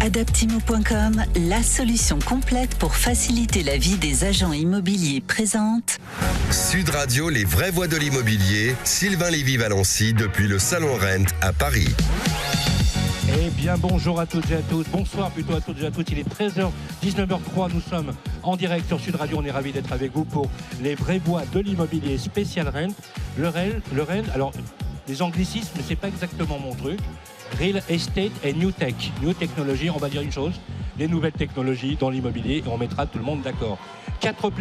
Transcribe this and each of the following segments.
Adaptimo.com, la solution complète pour faciliter la vie des agents immobiliers, présente Sud Radio, les vraies voix de l'immobilier, Sylvain Lévy-Valency depuis le Salon Rent à Paris. Eh bien bonjour à toutes et à tous, bonsoir plutôt à toutes et à tous, il est 13h, 19h03, nous sommes en direct sur Sud Radio, on est ravis d'être avec vous pour les vraies voix de l'immobilier spécial Rent. Le Rent, alors les anglicismes, c'est pas exactement mon truc. Real Estate et New Tech. New Technology, on va dire une chose, les nouvelles technologies dans l'immobilier, et on mettra tout le monde d'accord. 4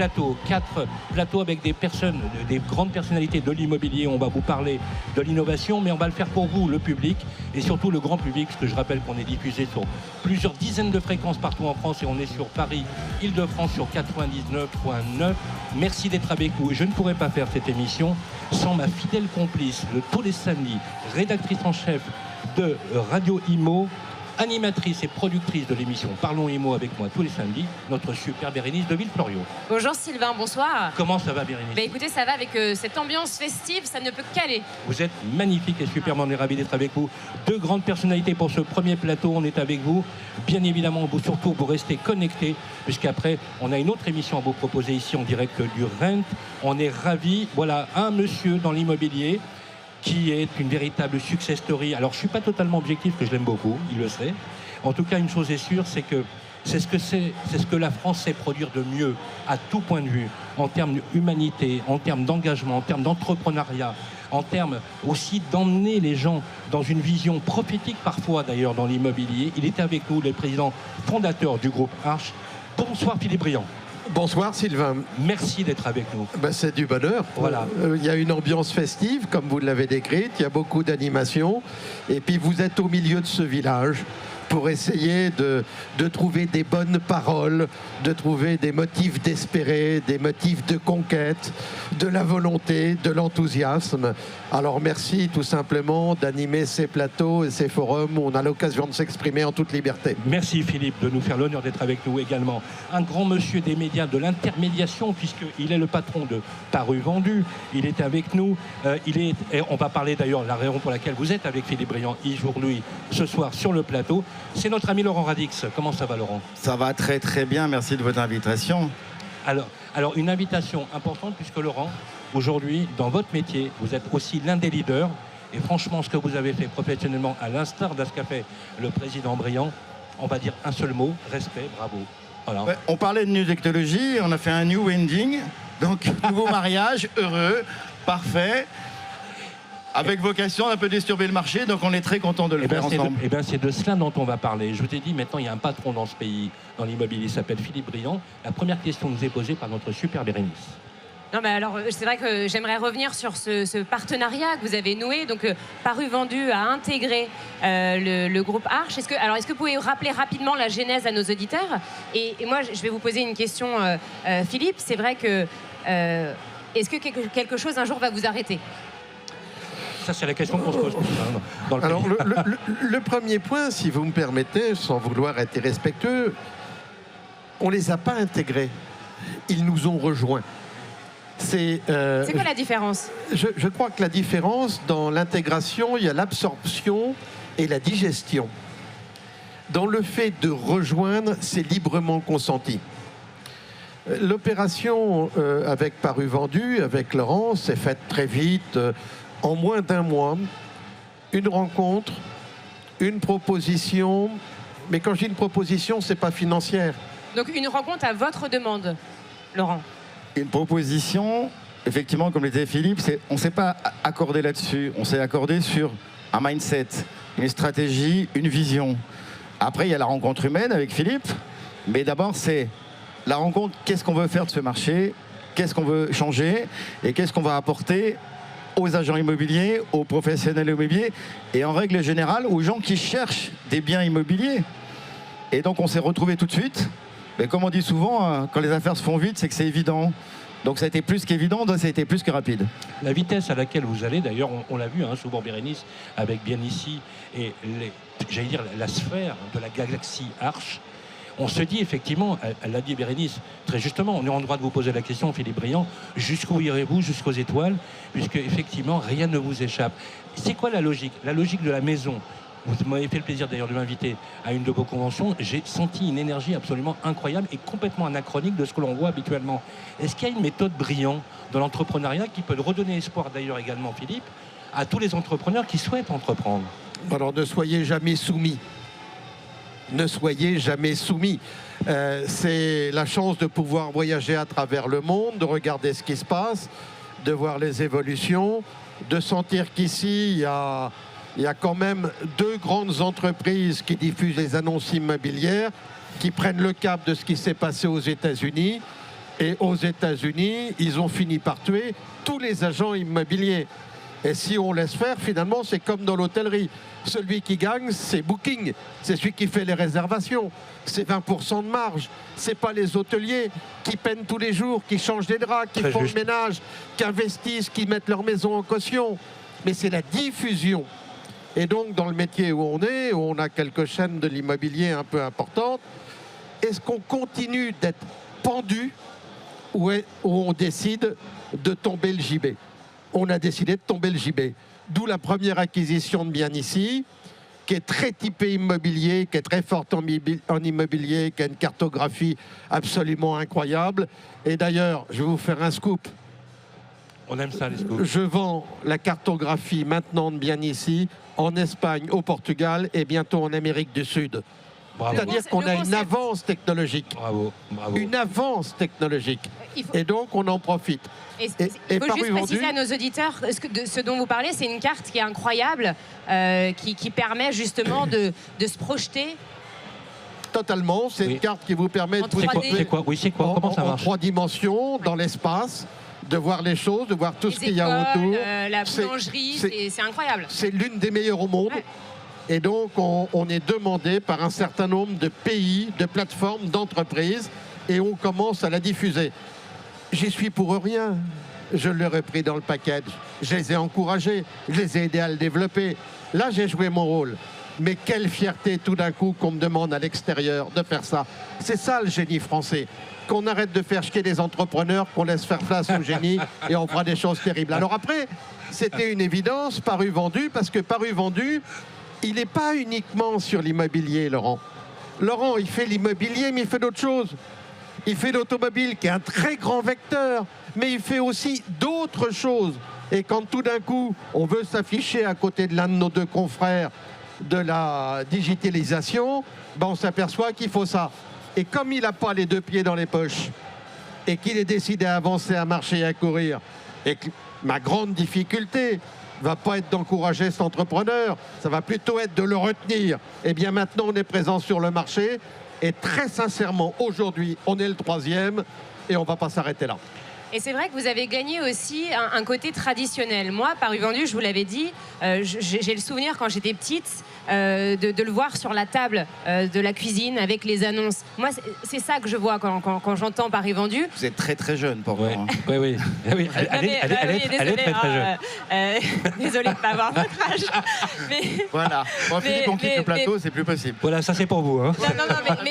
plateaux avec des personnes, des grandes personnalités de l'immobilier. On va vous parler de l'innovation, mais on va le faire pour vous, le public, et surtout le grand public, parce que je rappelle qu'on est diffusé sur plusieurs dizaines de fréquences partout en France, et on est sur Paris, Île-de-France sur 99.9. Merci d'être avec nous. Et je ne pourrais pas faire cette émission sans ma fidèle complice de tous les samedis, rédactrice en chef de Radio Imo, animatrice et productrice de l'émission Parlons Imo avec moi tous les samedis, notre super Bérénice de Villefloriot. Bonjour Sylvain, bonsoir. Comment ça va Bérénice? Écoutez, ça va avec cette ambiance festive, ça ne peut qu'aller. Vous êtes magnifique et superbe, on est ravis d'être avec vous. Deux grandes personnalités pour ce premier plateau, on est avec vous. Bien évidemment, surtout vous restez connectés, puisqu'après on a une autre émission à vous proposer ici en direct du Rent. On est ravis, voilà un monsieur dans l'immobilier qui est une véritable success story. Alors, je ne suis pas totalement objectif, que je l'aime beaucoup, il le sait. En tout cas, une chose est sûre, c'est que c'est ce que la France sait produire de mieux, à tout point de vue, en termes d'humanité, en termes d'engagement, en termes d'entrepreneuriat, en termes aussi d'emmener les gens dans une vision prophétique, parfois d'ailleurs, dans l'immobilier. Il était avec nous, le président fondateur du groupe Arche. Bonsoir Philippe Briand. Bonsoir Sylvain. Merci d'être avec nous. C'est du bonheur. Voilà. Il y a une ambiance festive, comme vous l'avez décrite. Il y a beaucoup d'animation. Et puis vous êtes au milieu de ce village pour essayer de trouver des bonnes paroles, de trouver des motifs d'espérer, des motifs de conquête, de la volonté, de l'enthousiasme. Alors merci tout simplement d'animer ces plateaux et ces forums où on a l'occasion de s'exprimer en toute liberté. Merci Philippe de nous faire l'honneur d'être avec nous également. Un grand monsieur des médias, de l'intermédiation, puisqu'il est le patron de Paru Vendu. Il est avec nous. Et on va parler d'ailleurs de la raison pour laquelle vous êtes avec Philippe Briand aujourd'hui ce soir sur le plateau. C'est notre ami Laurent Radix. Comment ça va Laurent? Ça va très très bien, merci de votre invitation. Alors une invitation importante puisque Laurent, aujourd'hui, dans votre métier, vous êtes aussi l'un des leaders. Et franchement, ce que vous avez fait professionnellement, à l'instar de ce qu'a fait le président Briand, on va dire un seul mot, respect, bravo. Voilà. Ouais, on parlait de New Technology, on a fait un New Ending, donc nouveau mariage, heureux, parfait. Avec vocation d'un peu disturber le marché, donc on est très content de le faire ensemble. C'est de cela dont on va parler. Je vous ai dit, maintenant, il y a un patron dans ce pays, dans l'immobilier, il s'appelle Philippe Briand. La première question nous est posée par notre super Bérénice. Non, mais alors, c'est vrai que j'aimerais revenir sur ce partenariat que vous avez noué. Donc, Paru Vendu a intégré le groupe Arche. Est-ce que vous pouvez rappeler rapidement la genèse à nos auditeurs? Et moi, je vais vous poser une question, Philippe. C'est vrai que... est-ce que quelque chose un jour va vous arrêter? Ça, c'est la question qu'on se pose dans le Alors, le premier point, si vous me permettez, sans vouloir être irrespectueux, on ne les a pas intégrés. Ils nous ont rejoints. C'est quoi la différence? Je crois que la différence, dans l'intégration, il y a l'absorption et la digestion. Dans le fait de rejoindre, c'est librement consenti. L'opération avec Paru Vendu, avec Laurent, s'est faite très vite. En moins d'un mois, une rencontre, une proposition. Mais quand je dis une proposition, c'est pas financière. Donc une rencontre à votre demande, Laurent. Une proposition, effectivement, comme le disait Philippe, on ne s'est pas accordé là-dessus. On s'est accordé sur un mindset, une stratégie, une vision. Après, il y a la rencontre humaine avec Philippe. Mais d'abord, c'est la rencontre, qu'est-ce qu'on veut faire de ce marché, qu'est-ce qu'on veut changer et qu'est-ce qu'on va apporter aux agents immobiliers, aux professionnels immobiliers et en règle générale aux gens qui cherchent des biens immobiliers. Et donc on s'est retrouvés tout de suite. Mais comme on dit souvent, quand les affaires se font vite, c'est que c'est évident. Donc ça a été plus qu'évident, donc ça a été plus que rapide. La vitesse à laquelle vous allez, d'ailleurs, on l'a vu souvent Bérénice, avec bien ici, et j'allais dire la sphère de la galaxie Arche. On se dit effectivement, elle l'a dit Bérénice, très justement, on est en droit de vous poser la question, Philippe Briand, jusqu'où irez-vous, jusqu'aux étoiles, puisque effectivement, rien ne vous échappe. C'est quoi la logique? La logique de la maison Vous m'avez fait le plaisir d'ailleurs de m'inviter à une de vos conventions. J'ai senti une énergie absolument incroyable et complètement anachronique de ce que l'on voit habituellement. Est-ce qu'il y a une méthode brillante dans l'entrepreneuriat qui peut redonner espoir d'ailleurs également, Philippe, à tous les entrepreneurs qui souhaitent entreprendre? Alors ne soyez jamais soumis. Ne soyez jamais soumis. C'est la chance de pouvoir voyager à travers le monde, de regarder ce qui se passe, de voir les évolutions, de sentir qu'ici, il y a quand même 2 grandes entreprises qui diffusent les annonces immobilières, qui prennent le cap de ce qui s'est passé aux États-Unis. Et aux États-Unis, ils ont fini par tuer tous les agents immobiliers. Et si on laisse faire, finalement, c'est comme dans l'hôtellerie. Celui qui gagne, c'est Booking. C'est celui qui fait les réservations. C'est 20% de marge. C'est pas les hôteliers qui peinent tous les jours, qui changent des draps, qui font le ménage, qui investissent, qui mettent leur maison en caution. Mais c'est la diffusion. Et donc, dans le métier où on a quelques chaînes de l'immobilier un peu importantes, est-ce qu'on continue d'être pendu ou on décide de tomber le gibet? On a décidé de tomber le gibet. D'où la première acquisition de Bien Ici, qui est très typée immobilier, qui est très forte en immobilier, qui a une cartographie absolument incroyable. Et d'ailleurs, je vais vous faire un scoop. On aime ça, les scoops. Je vends la cartographie maintenant de Bien Ici en Espagne, au Portugal et bientôt en Amérique du Sud. C'est-à-dire qu'on a une avance technologique. Bravo. Une avance technologique. Et donc, on en profite. Il faut juste préciser à nos auditeurs, ce dont vous parlez, c'est une carte qui est incroyable, qui permet justement de se projeter. Totalement, c'est une carte qui vous permet de vous projeter c'est quoi Comment ça marche? En 3 dimensions, dans l'espace, de voir les choses, de voir tout ce qu'il y a autour. La boulangerie, c'est incroyable. C'est l'une des meilleures au monde. Ouais. Et donc, on est demandé par un certain nombre de pays, de plateformes, d'entreprises, et on commence à la diffuser. J'y suis pour rien. Je l'aurais pris dans le package. Je les ai encouragés. Je les ai aidés à le développer. Là, j'ai joué mon rôle. Mais quelle fierté tout d'un coup qu'on me demande à l'extérieur de faire ça. C'est ça le génie français. Qu'on arrête de faire chier les entrepreneurs, qu'on laisse faire place au génie et on fera des choses terribles. Alors après, c'était une évidence, Paru Vendu, parce que Paru Vendu, il n'est pas uniquement sur l'immobilier, Laurent. Laurent, il fait l'immobilier, mais il fait d'autres choses. Il fait l'automobile, qui est un très grand vecteur, mais il fait aussi d'autres choses. Et quand tout d'un coup, on veut s'afficher à côté de l'un de nos 2 confrères de la digitalisation, ben on s'aperçoit qu'il faut ça. Et comme il n'a pas les 2 pieds dans les poches, et qu'il est décidé à avancer, à marcher et à courir, et que ma grande difficulté va pas être d'encourager cet entrepreneur, ça va plutôt être de le retenir. Et bien maintenant, on est présent sur le marché. Et très sincèrement, aujourd'hui, on est le 3e et on ne va pas s'arrêter là. Et c'est vrai que vous avez gagné aussi un côté traditionnel. Moi, Paru Vendu, je vous l'avais dit, j'ai le souvenir quand j'étais petite de le voir sur la table de la cuisine avec les annonces. Moi, c'est ça que je vois quand j'entends Paru Vendu. Vous êtes très très jeune pour moi. Oui. Elle est très très jeune. Désolée de ne pas avoir votre âge. Mais, voilà. Bon, Philippe, on quitte le plateau, c'est plus possible. Voilà, ça c'est pour vous. Hein.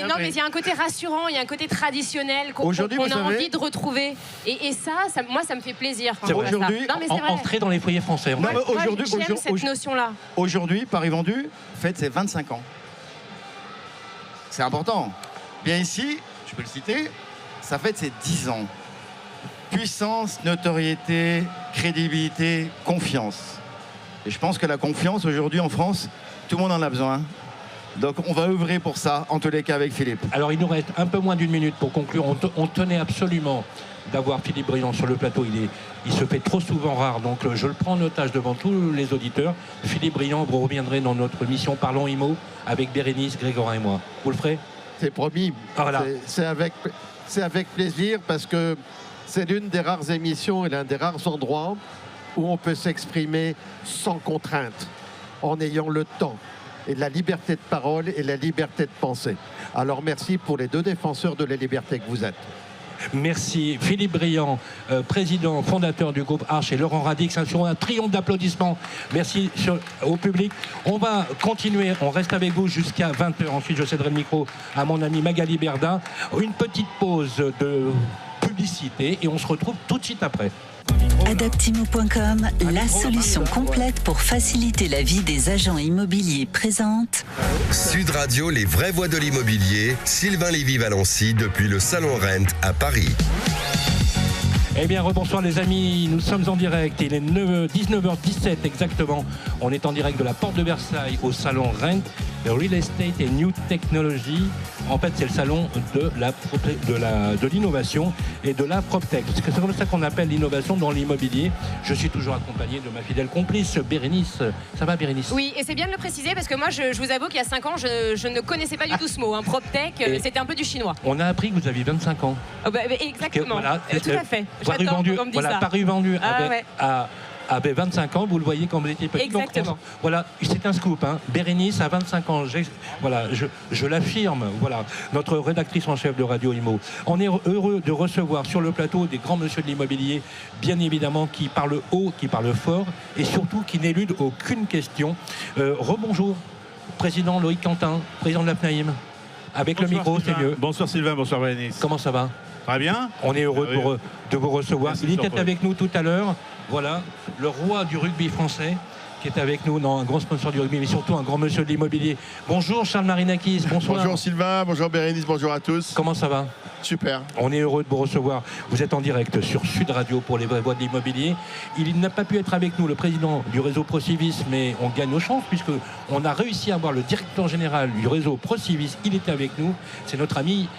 Non, mais il y a un côté rassurant, il y a un côté traditionnel qu'on a envie de retrouver. Et ça, moi, ça me fait plaisir. Aujourd'hui, entrer dans les foyers français. Aujourd'hui, j'aime cette notion-là. Aujourd'hui, Paru Vendu fête ses 25 ans. C'est important. Bien ici, je peux le citer, ça fête ses 10 ans. Puissance, notoriété, crédibilité, confiance. Et je pense que la confiance, aujourd'hui, en France, tout le monde en a besoin. Donc on va œuvrer pour ça, en tous les cas avec Philippe. Alors il nous reste un peu moins d'1 minute pour conclure. On tenait absolument d'avoir Philippe Briand sur le plateau. Il se fait trop souvent rare, donc je le prends en otage devant tous les auditeurs. Philippe Briand, vous reviendrez dans notre mission Parlons Immo avec Bérénice, Grégorin et moi. Vous le ferez? C'est promis. Voilà. C'est avec plaisir parce que c'est l'une des rares émissions et l'un des rares endroits où on peut s'exprimer sans contrainte, en ayant le temps et la liberté de parole et la liberté de penser. Alors merci pour les 2 défenseurs de la liberté que vous êtes. Merci Philippe Briand, président, fondateur du groupe Arche, et Laurent Radix, sur un triomphe d'applaudissements. Merci au public. On va continuer, on reste avec vous jusqu'à 20h. Ensuite, je céderai le micro à mon ami Magali Berda. Une petite pause de publicité et on se retrouve tout de suite après. Micro. Adaptimo.com, la solution complète pour faciliter la vie des agents immobiliers présente. Sud Radio, les vraies voix de l'immobilier, Sylvain Lévy-Valency depuis le Salon Rent à Paris. Eh bien, rebonsoir les amis, nous sommes en direct, il est 19h17 exactement. On est en direct de la Porte de Versailles au Salon Rent, Real Estate et New Technology. En fait, c'est le salon de l'innovation et de la PropTech. C'est comme ça qu'on appelle l'innovation dans l'immobilier. Je suis toujours accompagné de ma fidèle complice, Bérénice. Ça va, Bérénice? Oui, et c'est bien de le préciser parce que moi, je vous avoue qu'il y a 5 ans, je ne connaissais pas du tout ce mot. Hein. PropTech, c'était un peu du chinois. On a appris que vous aviez 25 ans. Oh, exactement, voilà, tout à fait. Paris vendu, Paris vendu avait 25 ans, vous le voyez quand vous étiez petit. Exactement. Voilà, c'est un scoop. Hein. Bérénice a 25 ans. Je l'affirme. Voilà, notre rédactrice en chef de Radio Imo. On est heureux de recevoir sur le plateau des grands monsieur de l'immobilier, bien évidemment, qui parlent haut, qui parlent fort et surtout qui n'éludent aucune question. Rebonjour, président Loïc Quentin, président de la FNAIM. Avec bonsoir, le micro, c'est mieux. Bonsoir Sylvain, bonsoir Bérénice. Comment ça va? Très bien. On est heureux de vous recevoir. Il était avec nous tout à l'heure. Voilà, le roi du rugby français qui est avec nous, non, un grand sponsor du rugby, mais surtout un grand monsieur de l'immobilier. Bonjour Charles Marinakis, bonsoir. Bonjour Sylvain, bonjour Bérénice, bonjour à tous. Comment ça va? Super. On est heureux de vous recevoir. Vous êtes en direct sur Sud Radio pour les vraies voix de l'immobilier. Il n'a pas pu être avec nous, le président du réseau Procivis, mais on gagne nos chances puisqu'on a réussi à avoir le directeur général du réseau Procivis. Il était avec nous. C'est notre ami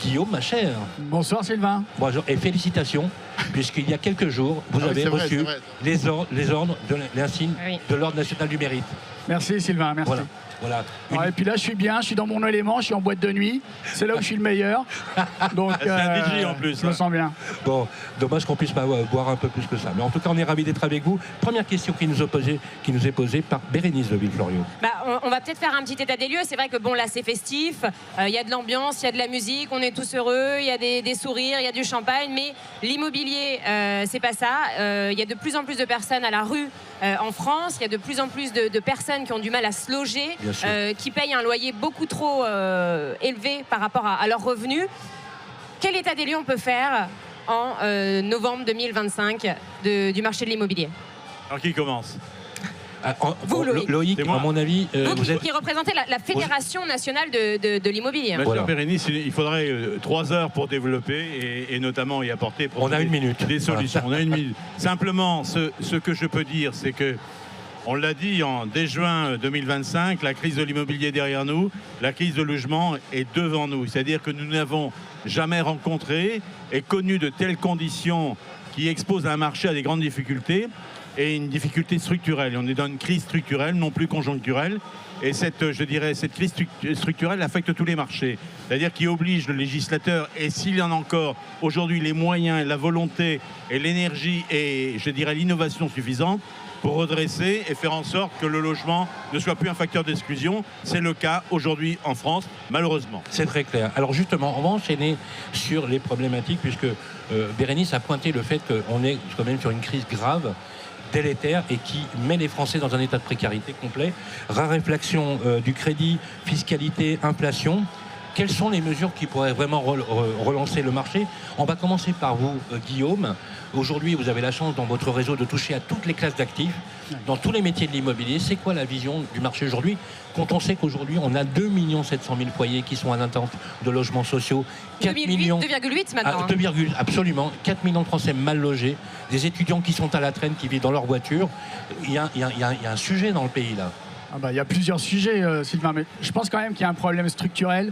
Guillaume, ma chère. Bonsoir Sylvain. Bonjour et félicitations, puisqu'il y a quelques jours, vous avez reçu les ordres de l'insigne de l'Ordre national du mérite. Merci Sylvain, merci. Voilà. Et puis là, je suis bien, je suis dans mon élément, je suis en boîte de nuit. C'est là où je suis le meilleur. Donc, c'est un DJ en plus. Je me sens bien. Bon, dommage qu'on puisse pas boire un peu plus que ça. Mais en tout cas, on est ravis d'être avec vous. Première question qui nous est posée par Bérénice de Villefloriot. On va peut-être faire un petit état des lieux. C'est vrai que bon, là, c'est festif. Il y a de l'ambiance, il y a de la musique, on est tous heureux, il y a des sourires, il y a du champagne. Mais l'immobilier, c'est pas ça. Il y a de plus en plus de personnes à la rue en France. Il y a de plus en plus de personnes qui ont du mal à se loger. Qui payent un loyer beaucoup trop élevé par rapport à leurs revenus. Quel état des lieux on peut faire en novembre 2025 du marché de l'immobilier? Alors qui commence? Vous, Loïc, à mon avis... vous qui représentez la Fédération nationale de l'immobilier. Voilà. Bérénice, il faudrait 3 heures pour développer et notamment y apporter on a une minute. Des solutions. On a une minute. Simplement, ce que je peux dire, c'est que on l'a dit dès juin 2025, la crise de l'immobilier est derrière nous, la crise de logement est devant nous. C'est-à-dire que nous n'avons jamais rencontré et connu de telles conditions qui exposent un marché à des grandes difficultés et une difficulté structurelle. Et on est dans une crise structurelle, non plus conjoncturelle. Et cette crise structurelle affecte tous les marchés. C'est-à-dire qu'il oblige le législateur, et s'il y en a encore aujourd'hui les moyens, la volonté et l'énergie et l'innovation suffisante, pour redresser et faire en sorte que le logement ne soit plus un facteur d'exclusion. C'est le cas aujourd'hui en France, malheureusement. C'est très clair. Alors justement, on va enchaîner sur les problématiques, puisque Bérénice a pointé le fait qu'on est quand même sur une crise grave, délétère et qui met les Français dans un état de précarité complet. Raréfaction du crédit, fiscalité, inflation. Quelles sont les mesures qui pourraient vraiment relancer le marché? On va commencer par vous, Guillaume. Aujourd'hui, vous avez la chance dans votre réseau de toucher à toutes les classes d'actifs, dans tous les métiers de l'immobilier. C'est quoi la vision du marché aujourd'hui, quand on sait qu'aujourd'hui, on a 2 700 000 foyers qui sont en attente de logements sociaux, 2,8 maintenant. 2, absolument. 4 millions de Français mal logés, des étudiants qui sont à la traîne, qui vivent dans leur voiture. Il y a un sujet dans le pays, là. Il y a plusieurs sujets, Sylvain, mais je pense quand même qu'il y a un problème structurel.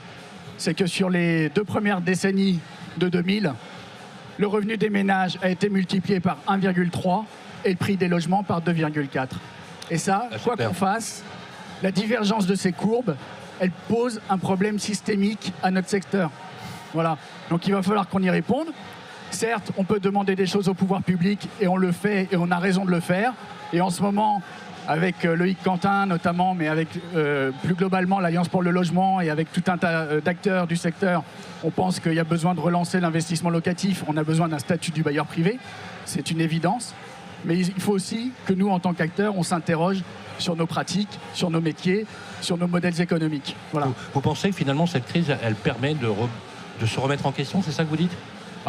C'est que sur les 2 premières décennies de 2000, le revenu des ménages a été multiplié par 1,3 et le prix des logements par 2,4. Et ça, quoi qu'on fasse, la divergence de ces courbes, elle pose un problème systémique à notre secteur. Voilà. Donc il va falloir qu'on y réponde. Certes, on peut demander des choses au pouvoir public et on le fait et on a raison de le faire. Et en ce moment, avec Loïc Quentin notamment, mais avec plus globalement l'Alliance pour le logement et avec tout un tas d'acteurs du secteur, on pense qu'il y a besoin de relancer l'investissement locatif. On a besoin d'un statut du bailleur privé, c'est une évidence. Mais il faut aussi que nous, en tant qu'acteurs, on s'interroge sur nos pratiques, sur nos métiers, sur nos modèles économiques. Voilà. Vous pensez que finalement cette crise, elle permet de se remettre en question, c'est ça que vous dites ?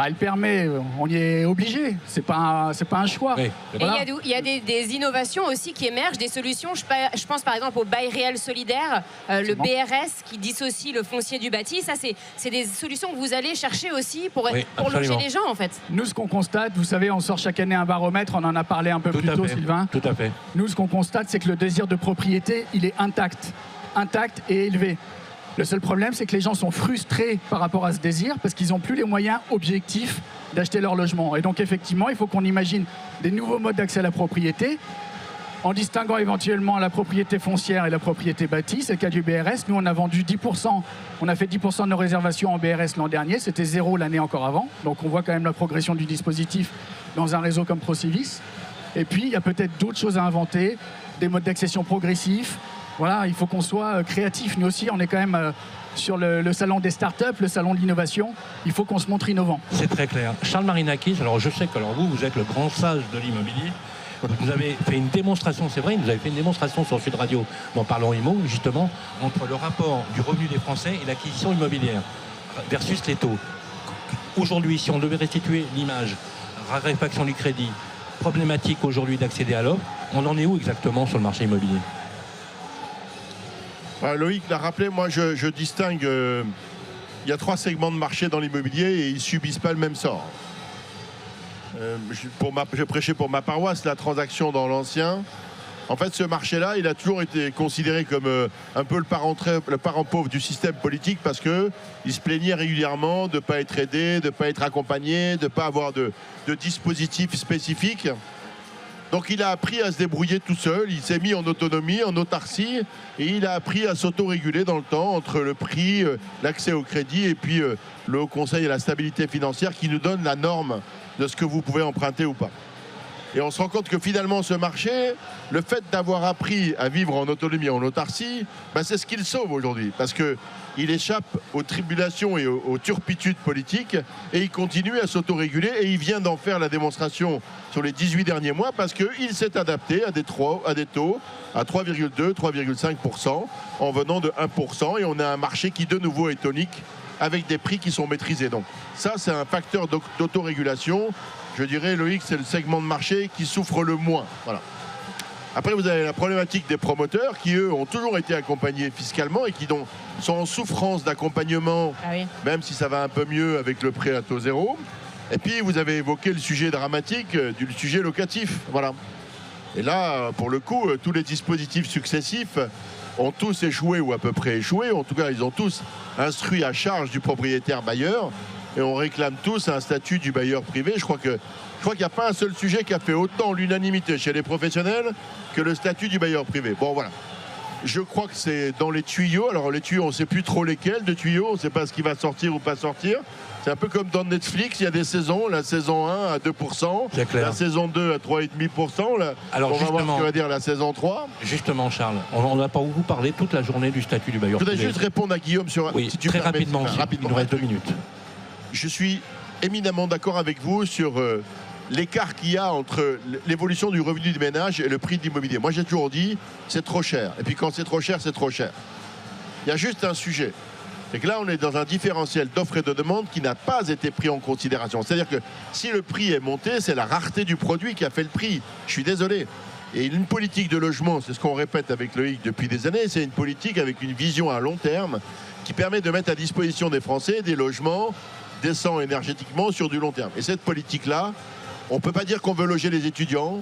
elle permet, on y est obligé, c'est pas un choix. Oui. Et il y a des innovations aussi qui émergent, des solutions. Je pense par exemple au bail réel solidaire, le BRS qui dissocie le foncier du bâti. Ça, c'est des solutions que vous allez chercher aussi pour loger les gens, en fait. Nous, ce qu'on constate, vous savez, on sort chaque année un baromètre, on en a parlé un peu plus tôt, Sylvain. Tout à fait. Nous, ce qu'on constate, c'est que le désir de propriété, il est intact et élevé. Le seul problème, c'est que les gens sont frustrés par rapport à ce désir parce qu'ils n'ont plus les moyens objectifs d'acheter leur logement. Et donc, effectivement, il faut qu'on imagine des nouveaux modes d'accès à la propriété en distinguant éventuellement la propriété foncière et la propriété bâtie. C'est le cas du BRS. Nous, on a vendu 10%. On a fait 10% de nos réservations en BRS l'an dernier. C'était 0 l'année encore avant. Donc, on voit quand même la progression du dispositif dans un réseau comme Procivis. Et puis, il y a peut-être d'autres choses à inventer, des modes d'accession progressifs. Voilà, il faut qu'on soit créatif. Nous aussi, on est quand même sur le salon des startups, le salon de l'innovation. Il faut qu'on se montre innovant. C'est très clair. Charles Marinakis, alors je sais que vous êtes le grand sage de l'immobilier. Vous avez fait une démonstration, c'est vrai, vous avez fait une démonstration sur Sud Radio, dans Parlons Immo, justement, entre le rapport du revenu des Français et l'acquisition immobilière versus les taux. Aujourd'hui, si on devait restituer l'image, raréfaction du crédit, problématique aujourd'hui d'accéder à l'offre, on en est où exactement sur le marché immobilier ? Loïc l'a rappelé, moi je distingue, il y a 3 segments de marché dans l'immobilier et ils ne subissent pas le même sort. Je prêchais pour ma paroisse la transaction dans l'ancien. En fait, ce marché-là, il a toujours été considéré comme un peu le parent pauvre du système politique parce qu'il se plaignait régulièrement de ne pas être aidé, de ne pas être accompagné, de ne pas avoir de dispositif spécifique. Donc il a appris à se débrouiller tout seul, il s'est mis en autonomie, en autarcie, et il a appris à s'autoréguler dans le temps entre le prix, l'accès au crédit et puis le Haut Conseil à la stabilité financière qui nous donne la norme de ce que vous pouvez emprunter ou pas. Et on se rend compte que finalement ce marché, le fait d'avoir appris à vivre en autonomie, en autarcie, c'est ce qui le sauve aujourd'hui. Parce qu'il échappe aux tribulations et aux turpitudes politiques et il continue à s'autoréguler et il vient d'en faire la démonstration sur les 18 derniers mois parce qu'il s'est adapté à des taux à 3,2, 3,5% en venant de 1% et on a un marché qui de nouveau est tonique avec des prix qui sont maîtrisés. Donc ça, c'est un facteur d'autorégulation. Je dirais, Loïc, c'est le segment de marché qui souffre le moins. Voilà. Après, vous avez la problématique des promoteurs qui, eux, ont toujours été accompagnés fiscalement et qui sont en souffrance d'accompagnement, même si ça va un peu mieux avec le prêt à taux zéro. Et puis, vous avez évoqué le sujet dramatique du sujet locatif. Voilà. Et là, pour le coup, tous les dispositifs successifs ont tous échoué ou à peu près échoué. En tout cas, ils ont tous instruit à charge du propriétaire bailleur. Et on réclame tous un statut du bailleur privé. Je crois qu'il n'y a pas un seul sujet qui a fait autant l'unanimité chez les professionnels que le statut du bailleur privé. Bon, voilà. Je crois que c'est dans les tuyaux. Alors, les tuyaux, on ne sait plus trop lesquels de tuyaux. On ne sait pas ce qui va sortir ou pas sortir. C'est un peu comme dans Netflix, il y a des saisons. La saison 1 à 2%, la saison 2 à 3,5%. Alors, on va voir ce que va dire la saison 3. Justement, Charles, on n'a pas beaucoup parlé toute la journée du statut du bailleur privé. Je voudrais juste répondre à Guillaume sur... Oui, si tu très rapidement. Il nous reste 2 minutes. Je suis éminemment d'accord avec vous sur l'écart qu'il y a entre l'évolution du revenu du ménage et le prix de l'immobilier. Moi, j'ai toujours dit, c'est trop cher. Et puis quand c'est trop cher, c'est trop cher. Il y a juste un sujet. C'est que là, on est dans un différentiel d'offres et de demandes qui n'a pas été pris en considération. C'est-à-dire que si le prix est monté, c'est la rareté du produit qui a fait le prix. Je suis désolé. Et une politique de logement, c'est ce qu'on répète avec Loïc depuis des années, c'est une politique avec une vision à long terme qui permet de mettre à disposition des Français des logements décents énergétiquement sur du long terme. Et cette politique-là, on ne peut pas dire qu'on veut loger les étudiants,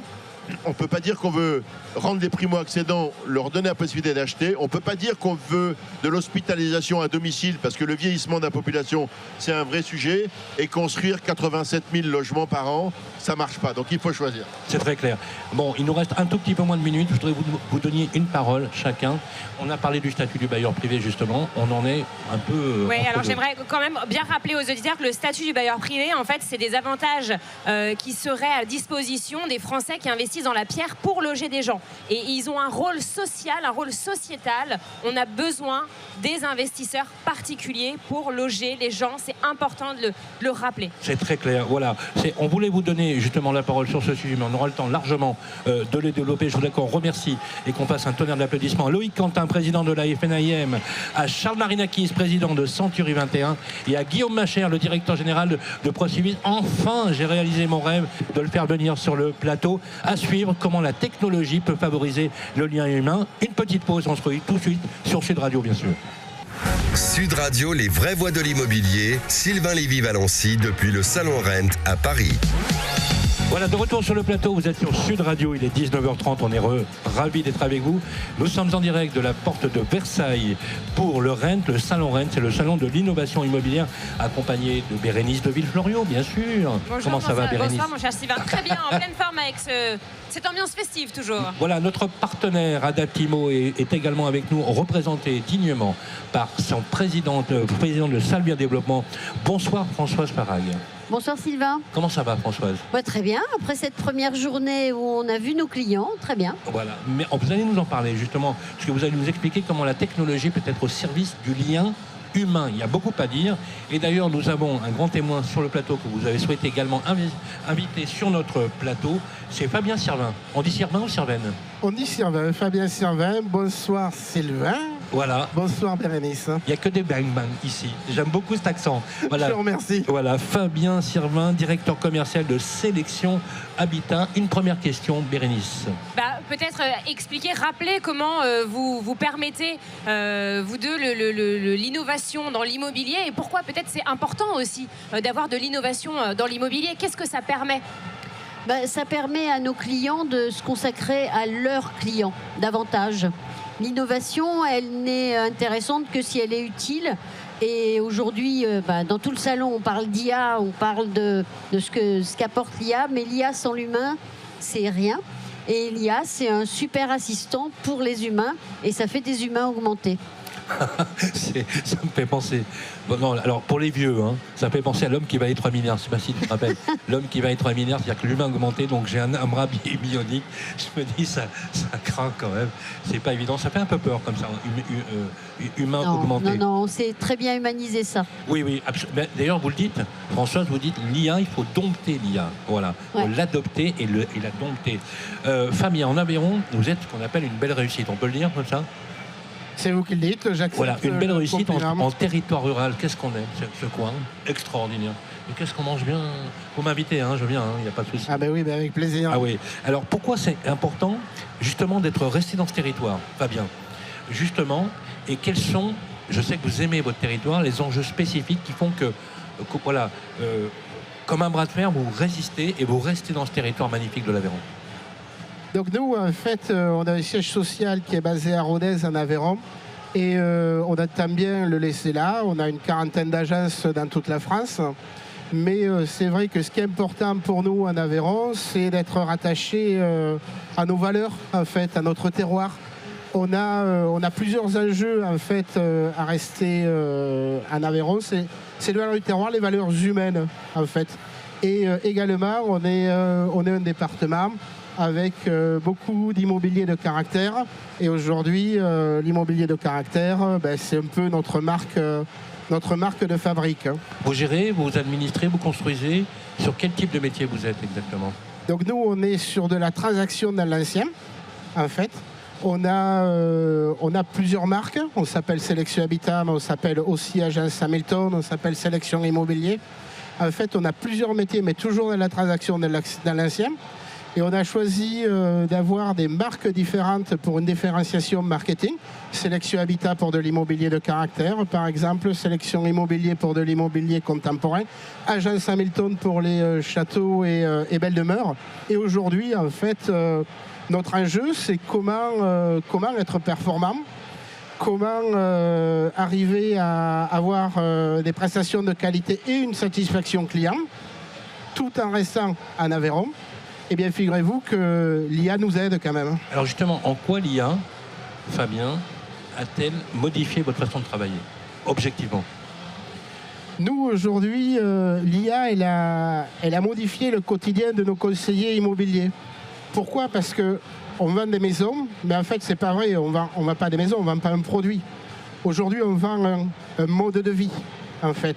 on ne peut pas dire qu'on veut rendre les primo-accédants, leur donner la possibilité d'acheter, on ne peut pas dire qu'on veut de l'hospitalisation à domicile parce que le vieillissement de la population, c'est un vrai sujet, et construire 87 000 logements par an, ça ne marche pas. Donc il faut choisir. C'est très clair. Bon, il nous reste un tout petit peu moins de minutes. Je voudrais vous donner une parole chacun. On a parlé du statut du bailleur privé, justement. On en est un peu... Oui, alors j'aimerais quand même bien rappeler aux auditeurs que le statut du bailleur privé, en fait, c'est des avantages qui seraient à disposition des Français qui investissent investissent dans la pierre pour loger des gens. Et ils ont un rôle social, un rôle sociétal. On a besoin des investisseurs particuliers pour loger les gens. C'est important de le rappeler. C'est très clair, voilà. On voulait vous donner justement la parole sur ce sujet, mais on aura le temps largement de le développer. Je voudrais qu'on remercie et qu'on fasse un tonnerre d'applaudissements à Loïc Quentin, président de la FNAIM, à Charles Marinakis, président de Century 21, et à Guillaume Macher, le directeur général de ProCivis. Enfin, j'ai réalisé mon rêve de le faire venir sur le plateau. À suivre comment la technologie peut favoriser le lien humain. Une petite pause, on se retrouve tout de suite sur Sud Radio, bien sûr. Sud Radio, les vraies voix de l'immobilier, Sylvain Lévy-Valency depuis le Salon Rent à Paris. Voilà, de retour sur le plateau, vous êtes sur Sud Radio, il est 19h30, on est ravis d'être avec vous. Nous sommes en direct de la porte de Versailles pour le Rent, le Salon Rent, c'est le salon de l'innovation immobilière, accompagné de Bérénice de Villefloriot, bien sûr. Bonjour, comment ça va, Bérénice? Bonsoir mon cher Sylvain, très bien, en pleine forme avec cette ambiance festive toujours. Voilà, notre partenaire Adaptimo est également avec nous, représenté dignement par son président de Salvia Développement. Bonsoir Françoise Parag. Bonsoir Sylvain. Comment ça va Françoise? Ouais, très bien. Après cette première journée où on a vu nos clients, très bien. Voilà, mais vous allez nous en parler justement, parce que vous allez nous expliquer comment la technologie peut être au service du lien humain. Il y a beaucoup à dire. Et d'ailleurs, nous avons un grand témoin sur le plateau que vous avez souhaité également inviter sur notre plateau. C'est Fabien Sirvin. On dit Sirvin ou Sirvaine? On dit Sirvin, Fabien Sirvin. Bonsoir Sylvain. Voilà. Bonsoir Bérénice. Il n'y a que des bang-bang ici. J'aime beaucoup cet accent. Voilà. Je vous remercie. Voilà, Fabien Sirvin, directeur commercial de Sélection Habitat. Une première question, Bérénice. Peut-être expliquer, rappeler comment vous permettez, vous deux, l'innovation dans l'immobilier et pourquoi peut-être c'est important aussi d'avoir de l'innovation dans l'immobilier. Qu'est-ce que ça permet ? Ça permet à nos clients de se consacrer à leurs clients davantage. L'innovation, elle n'est intéressante que si elle est utile. Et aujourd'hui, dans tout le salon, on parle d'IA, on parle de ce qu'apporte l'IA, mais l'IA sans l'humain, c'est rien. Et l'IA, c'est un super assistant pour les humains et ça fait des humains augmentés. Ça me fait penser. Bon, non, alors pour les vieux, ça me fait penser à l'homme qui va être 3 milliards. Je sais pas si tu te rappelles. L'homme qui va être 3 milliards, c'est-à-dire que l'humain augmenté. Donc j'ai un bras bionique. Je me dis ça craint quand même. C'est pas évident. Ça fait un peu peur comme ça. Humain augmenté. Non, c'est très bien humanisé ça. Oui, absolument. D'ailleurs, vous le dites, Françoise, vous dites l'IA, il faut dompter l'IA. Voilà, il faut l'adopter et la dompter. Fabien, en Aveyron, vous êtes ce qu'on appelle une belle réussite. On peut le dire comme ça? C'est vous qui le dites, j'accepte. Voilà, une belle réussite en territoire rural. Qu'est-ce qu'on aime, ce coin extraordinaire. Et qu'est-ce qu'on mange bien? Vous m'invitez, je viens, il n'y a pas de souci. Ah ben oui, avec plaisir. Ah oui. Alors pourquoi c'est important justement d'être resté dans ce territoire, Fabien? Justement, et quels sont, je sais que vous aimez votre territoire, les enjeux spécifiques qui font que voilà, comme un bras de fer, vous résistez et vous restez dans ce territoire magnifique de l'Aveyron. Donc nous, en fait, on a un siège social qui est basé à Rodez, en Aveyron. Et on attend bien le laisser là. On a une quarantaine d'agences dans toute la France. Mais c'est vrai que ce qui est important pour nous en Aveyron, c'est d'être rattaché à nos valeurs, en fait, à notre terroir. On a plusieurs enjeux, en fait, à rester en Aveyron. C'est les valeurs du terroir, les valeurs humaines, en fait. Et également, on est un département avec beaucoup d'immobilier de caractère. Et aujourd'hui, l'immobilier de caractère, c'est un peu notre marque de fabrique. Vous gérez, vous administrez, vous construisez. Sur quel type de métier vous êtes exactement? Donc nous, on est sur de la transaction dans l'ancien, en fait. On a plusieurs marques. On s'appelle Sélection Habitat, mais on s'appelle aussi Agence Hamilton, on s'appelle Sélection Immobilier. En fait, on a plusieurs métiers, mais toujours dans la transaction dans l'ancien. Et on a choisi d'avoir des marques différentes pour une différenciation marketing. Sélection Habitat pour de l'immobilier de caractère, par exemple. Sélection Immobilier pour de l'immobilier contemporain. Agence Hamilton pour les châteaux et belles demeures. Et aujourd'hui, en fait, notre enjeu, c'est comment être performant, comment arriver à avoir des prestations de qualité et une satisfaction client, tout en restant en Aveyron. Eh bien, figurez-vous que l'IA nous aide quand même. Alors justement, en quoi l'IA, Fabien, a-t-elle modifié votre façon de travailler, objectivement? Nous, aujourd'hui, l'IA, elle a modifié le quotidien de nos conseillers immobiliers. Pourquoi? Parce qu'on vend des maisons, mais en fait, c'est pas vrai. On vend pas des maisons, on vend pas un produit. Aujourd'hui, on vend un mode de vie, en fait.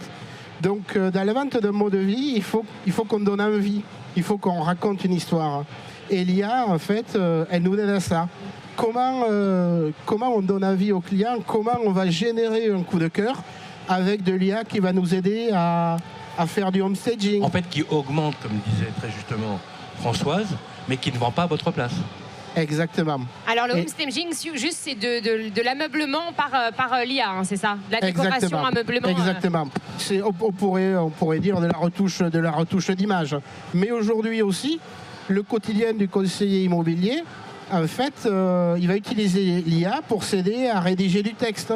Donc, dans la vente d'un mode de vie, il faut qu'on donne envie. Il faut qu'on raconte une histoire. Et l'IA, en fait, elle nous aide à ça. Comment on donne envie aux clients? Comment on va générer un coup de cœur avec de l'IA qui va nous aider à faire du home staging? En fait, qui augmente, comme disait très justement Françoise, mais qui ne vend pas à votre place. Exactement. Alors le home staging, juste c'est de l'ameublement par l'IA, hein, c'est ça? De la décoration, ameublement. Exactement. On pourrait dire de la retouche d'image. Mais aujourd'hui aussi, le quotidien du conseiller immobilier, en fait, il va utiliser l'IA pour s'aider à rédiger du texte,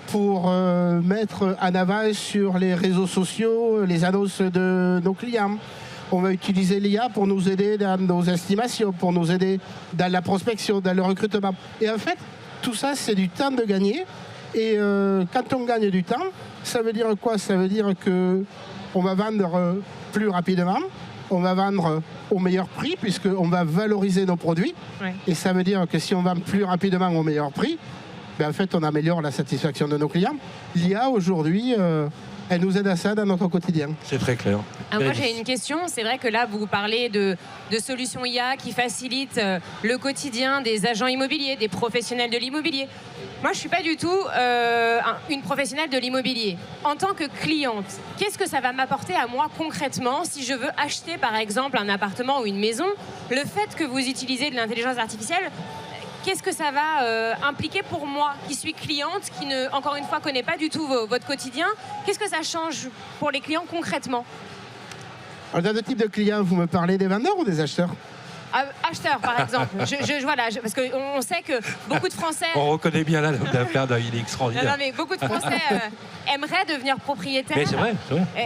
pour mettre en avant sur les réseaux sociaux les annonces de nos clients. On va utiliser l'IA pour nous aider dans nos estimations, pour nous aider dans la prospection, dans le recrutement. Et en fait, tout ça, c'est du temps de gagner. Et quand on gagne du temps, ça veut dire quoi? Ça veut dire qu'on va vendre plus rapidement, on va vendre au meilleur prix, puisqu'on va valoriser nos produits. Ouais. Et ça veut dire que si on vend plus rapidement au meilleur prix, ben en fait, on améliore la satisfaction de nos clients. L'IA, aujourd'hui, elle nous aide à ça dans notre quotidien. C'est très clair. Alors moi j'ai une question, c'est vrai que là vous parlez de solutions IA qui facilitent le quotidien des agents immobiliers, des professionnels de l'immobilier. Moi je ne suis pas du tout une professionnelle de l'immobilier. En tant que cliente, qu'est-ce que ça va m'apporter à moi concrètement si je veux acheter par exemple un appartement ou une maison? Le fait que vous utilisez de l'intelligence artificielle, qu'est-ce que ça va impliquer pour moi qui suis cliente, qui ne, encore une fois, connaît pas du tout votre quotidien? Qu'est-ce que ça change pour les clients concrètement? Dans le type de clients, vous me parlez des vendeurs ou des acheteurs? Acheteurs, par exemple. Parce qu'on sait que beaucoup de Français... On reconnaît bien là l'homme d'affaires, il est extraordinaire. Non, mais beaucoup de Français aimeraient devenir propriétaires. Mais c'est vrai.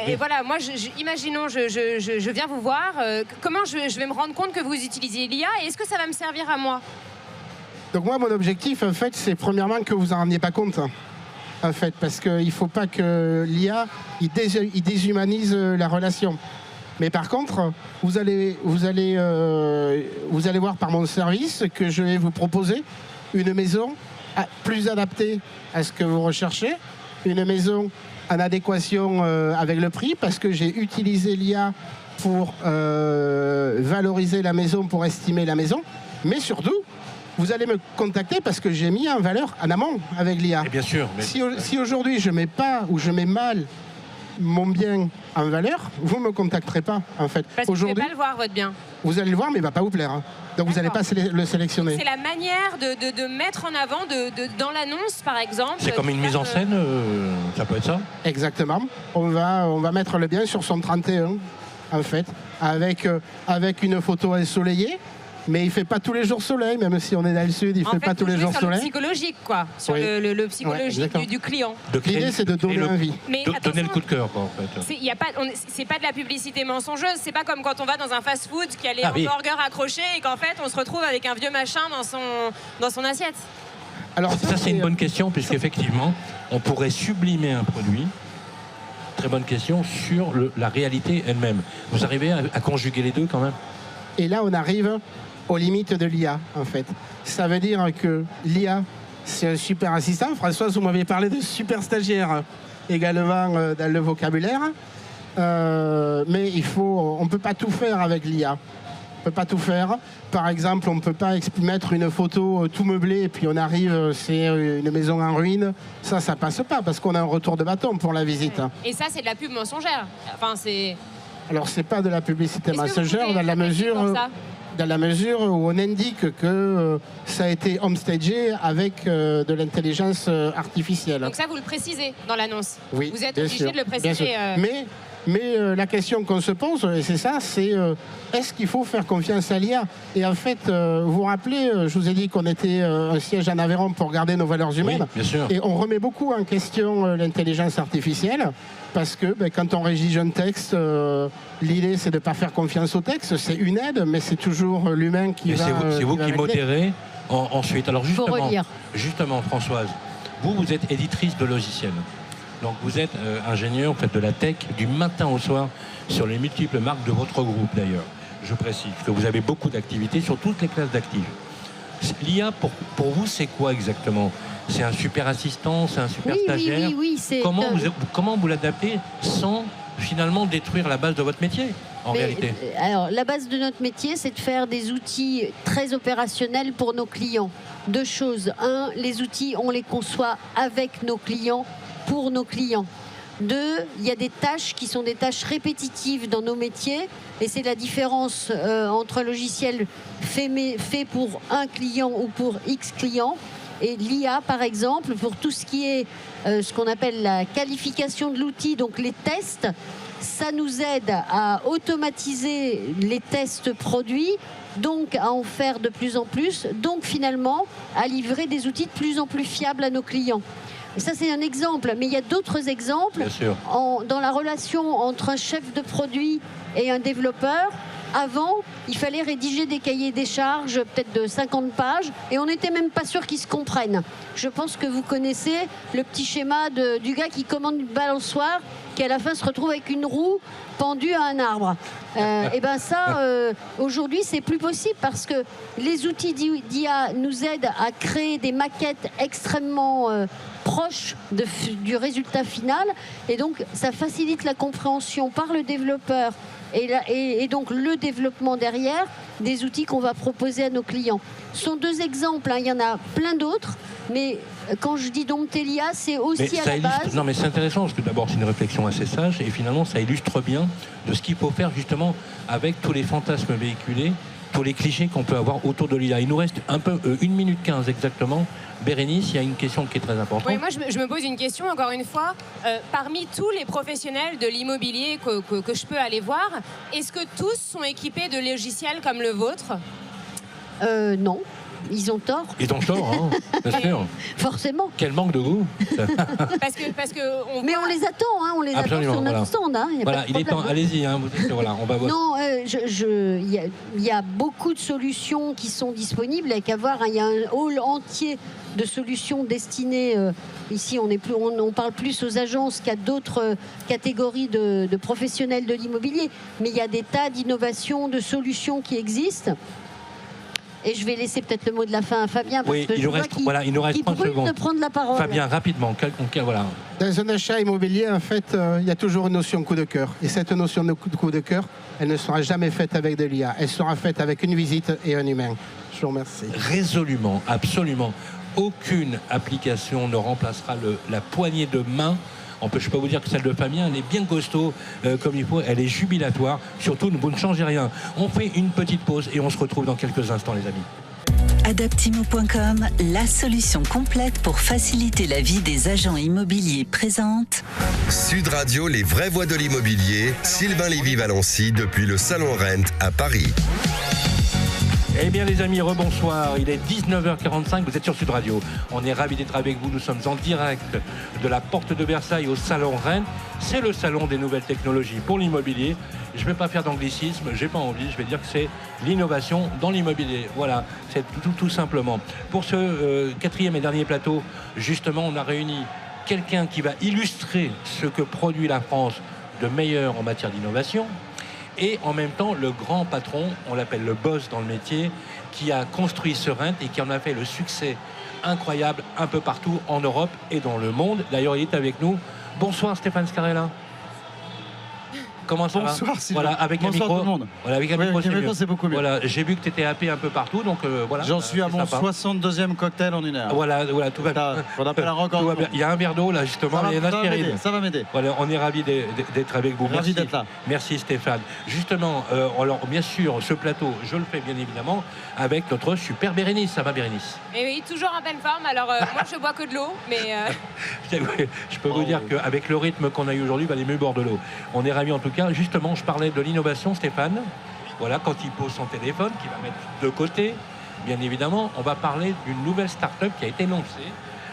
Et voilà, moi, imaginons, je viens vous voir. Comment je vais me rendre compte que vous utilisez l'IA et est-ce que ça va me servir à moi? Donc moi, mon objectif, en fait, c'est premièrement que vous n'en rendiez pas compte, en fait, parce qu'il ne faut pas que l'IA il déshumanise la relation. Mais par contre, vous allez voir par mon service que je vais vous proposer une maison plus adaptée à ce que vous recherchez, une maison en adéquation avec le prix, parce que j'ai utilisé l'IA pour valoriser la maison, pour estimer la maison, mais surtout, vous allez me contacter parce que j'ai mis en valeur en amont avec l'IA. Bien sûr. Mais... Si aujourd'hui je mets pas ou je mets mal mon bien en valeur, vous ne me contacterez pas en fait. Parce que vous n'allez pas le voir votre bien. Vous allez le voir mais il ne va pas vous plaire. Hein. Donc vous n'allez pas le sélectionner. C'est la manière de mettre en avant dans l'annonce par exemple. C'est comme une mise en scène, ça peut être ça? Exactement. On va mettre le bien sur son 31 en fait, avec une photo ensoleillée. Mais il ne fait pas tous les jours soleil, même si on est dans le sud, il ne fait pas tous les jours soleil. Sur le psychologique, quoi. Sur le psychologique du client. L'idée, c'est de donner envie. Mais donner le coup de cœur, quoi, en fait. C'est pas de la publicité mensonger. C'est pas comme quand on va dans un fast-food qui a les hamburgers accrochés et qu'en fait, on se retrouve avec un vieux machin dans son assiette. Alors, ça, c'est une bonne question, puisqu'effectivement, on pourrait sublimer un produit. Très bonne question sur la réalité elle-même. Vous arrivez à conjuguer les deux, quand même? Et là, on arrive aux limites de l'IA, en fait. Ça veut dire que l'IA, c'est un super assistant. Françoise, vous m'aviez parlé de super stagiaire également dans le vocabulaire. Mais on ne peut pas tout faire avec l'IA. On ne peut pas tout faire. Par exemple, on ne peut pas mettre une photo tout meublée et puis on arrive, c'est une maison en ruine. Ça passe pas parce qu'on a un retour de bâton pour la visite. Et ça, c'est de la pub mensongère. Enfin, c'est... Alors, c'est pas de la publicité mensongère dans la mesure où on indique que ça a été homestagé avec de l'intelligence artificielle. Donc ça, vous le précisez dans l'annonce. Oui, vous êtes obligé de le préciser. Mais la question qu'on se pose, et c'est ça, c'est est-ce qu'il faut faire confiance à l'IA? Et en fait, vous vous rappelez, je vous ai dit qu'on était un siège en Aveyron pour garder nos valeurs humaines. Oui, bien sûr. Et on remet beaucoup en question l'intelligence artificielle parce que quand on rédige un texte, l'idée c'est de ne pas faire confiance au texte. C'est une aide, mais c'est toujours l'humain qui va... C'est vous qui modérez ensuite. Alors justement, Françoise, vous êtes éditrice de logiciels. Donc vous êtes ingénieur, vous faites de la tech du matin au soir sur les multiples marques de votre groupe d'ailleurs. je précise que vous avez beaucoup d'activités sur toutes les classes d'actifs. L'IA, pour vous, c'est quoi exactement? C'est un super assistant, c'est un super stagiaire? Oui, c'est... Comment vous l'adaptez sans finalement détruire la base de votre métier, en réalité? Alors, la base de notre métier, c'est de faire des outils très opérationnels pour nos clients. Deux choses. Un, les outils, on les conçoit avec nos clients, pour nos clients. Deux, il y a des tâches qui sont des tâches répétitives dans nos métiers et c'est la différence entre un logiciel fait pour un client ou pour X clients. Et l'IA, par exemple, pour tout ce qui est ce qu'on appelle la qualification de l'outil, donc les tests, ça nous aide à automatiser les tests produits, donc à en faire de plus en plus, donc finalement à livrer des outils de plus en plus fiables à nos clients. Et ça, c'est un exemple, mais il y a d'autres exemples dans la relation entre un chef de produit et un développeur. Avant, il fallait rédiger des cahiers des charges, peut-être de 50 pages, et on n'était même pas sûr qu'ils se comprennent. Je pense que vous connaissez le petit schéma du gars qui commande une balançoire, qui à la fin se retrouve avec une roue pendue à un arbre. Et bien ça, aujourd'hui, c'est plus possible parce que les outils d'IA nous aident à créer des maquettes extrêmement proches du résultat final, et donc ça facilite la compréhension par le développeur et donc le développement derrière des outils qu'on va proposer à nos clients. Ce sont deux exemples, hein, il y en a plein d'autres, mais quand je dis dompter l'IA, c'est aussi à la base... Non, mais c'est intéressant parce que d'abord c'est une réflexion assez sage et finalement ça illustre bien de ce qu'il faut faire justement avec tous les fantasmes véhiculés, tous les clichés qu'on peut avoir autour de l'IA. Il nous reste un peu 1 minute 15 exactement. Bérénice, il y a une question qui est très importante. Oui, moi je me pose une question, encore une fois. Parmi tous les professionnels de l'immobilier que je peux aller voir, est-ce que tous sont équipés de logiciels comme le vôtre? Non. Ils ont tort. Ils ont tort, hein, bien sûr. Forcément. Quel manque de goût. parce que Mais on les attend, hein, on les attend sur notre stand. Hein, voilà, il est temps, allez-y, hein, voilà, on va voir. Non, il y a beaucoup de solutions qui sont disponibles. Il y a un hall entier de solutions destinées. Ici, on parle plus aux agences qu'à d'autres catégories de professionnels de l'immobilier. Mais il y a des tas d'innovations, de solutions qui existent. Et je vais laisser peut-être le mot de la fin à Fabien, parce que il nous reste 30 secondes. De prendre la parole. Fabien, rapidement, voilà. Dans un achat immobilier, en fait, il y a toujours une notion coup de cœur. Et cette notion de coup de cœur, elle ne sera jamais faite avec de l'IA. Elle sera faite avec une visite et un humain. Je vous remercie. Résolument, absolument. Aucune application ne remplacera la poignée de main. Je ne peux pas vous dire que celle de Fabien, elle est bien costaud comme il faut, elle est jubilatoire. Surtout, vous ne changez rien. On fait une petite pause et on se retrouve dans quelques instants, les amis. Adaptimo.com, la solution complète pour faciliter la vie des agents immobiliers présente. Sud Radio, les vraies voix de l'immobilier, Sylvain Lévy-Valency depuis le Salon Rent à Paris. Eh bien les amis, rebonsoir, il est 19h45, vous êtes sur Sud Radio. On est ravis d'être avec vous, nous sommes en direct de la porte de Versailles au Salon Rennes. C'est le salon des nouvelles technologies pour l'immobilier. Je ne vais pas faire d'anglicisme, j'ai pas envie, je vais dire que c'est l'innovation dans l'immobilier. Voilà, c'est tout simplement. Pour ce quatrième et dernier plateau, justement, on a réuni quelqu'un qui va illustrer ce que produit la France de meilleur en matière d'innovation. Et en même temps, le grand patron, on l'appelle le boss dans le métier, qui a construit ce Rent et qui en a fait le succès incroyable un peu partout en Europe et dans le monde. D'ailleurs, il est avec nous. Bonsoir Stéphane Scarella. Comment ça va? Bonsoir Sylvain. Voilà, avec bonsoir un micro. Tout le monde. Voilà, avec un micro, c'est beaucoup mieux. Voilà, j'ai vu que tu étais happé un peu partout, donc voilà. J'en suis à mon 62e cocktail en 1 heure. Voilà, tout va bien. On appelle un record. Il y a un verre d'eau là justement, il y a une aspirine. Ça va m'aider. Voilà, on est ravis d'être avec vous. Ravi d'être là. Merci Stéphane. Justement, alors bien sûr, ce plateau, je le fais bien évidemment avec notre super Bérénice. Ça va Bérénice? Et oui, toujours en pleine forme. Alors moi, je bois que de l'eau, mais. Je peux vous dire qu'avec le rythme qu'on a eu aujourd'hui, il va aller mieux boire de l'eau. On est ravis en tout cas. Justement, je parlais de l'innovation, Stéphane. Voilà, quand il pose son téléphone, qu'il va mettre de côté, bien évidemment, on va parler d'une nouvelle start-up qui a été lancée.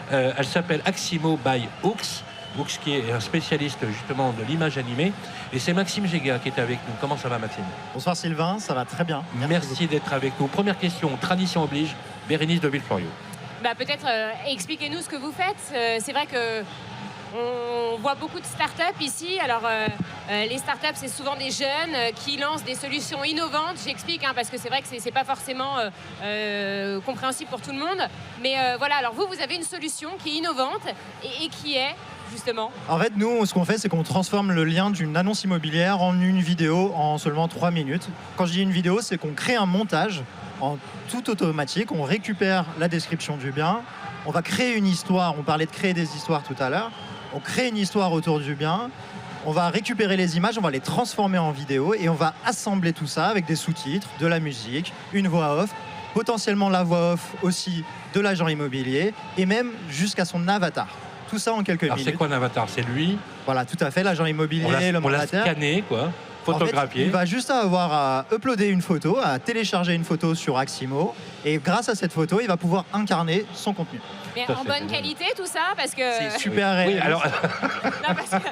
Elle s'appelle Aximo by Hooks. Hooks qui est un spécialiste justement de l'image animée. Et c'est Maxime Géga qui est avec nous. Comment ça va Maxime? Bonsoir Sylvain, ça va très bien. Merci d'être avec nous. Première question, tradition oblige, Bérénice de Villefloriot. Peut-être expliquez-nous ce que vous faites. C'est vrai que on voit beaucoup de start-up ici. Alors les startups, c'est souvent des jeunes qui lancent des solutions innovantes. J'explique, parce que c'est vrai que c'est pas forcément compréhensible pour tout le monde. Mais voilà, alors vous avez une solution qui est innovante et qui est justement. En fait, nous, ce qu'on fait, c'est qu'on transforme le lien d'une annonce immobilière en une vidéo en seulement 3 minutes. Quand je dis une vidéo, c'est qu'on crée un montage en tout automatique. On récupère la description du bien. On va créer une histoire. On parlait de créer des histoires tout à l'heure. On crée une histoire autour du bien. On va récupérer les images, on va les transformer en vidéo et on va assembler tout ça avec des sous-titres, de la musique, une voix off, potentiellement la voix off aussi de l'agent immobilier et même jusqu'à son avatar. Tout ça en quelques minutes. C'est quoi un avatar? C'est lui? Voilà, tout à fait, l'agent immobilier, le mandataire. On l'a scanné, quoi, photographié. En fait, il va juste avoir à uploader une photo, à télécharger une photo sur Aximo et grâce à cette photo, il va pouvoir incarner son contenu. Mais en bonne qualité tout ça parce que... C'est super réel. Oui, alors... non, parce que...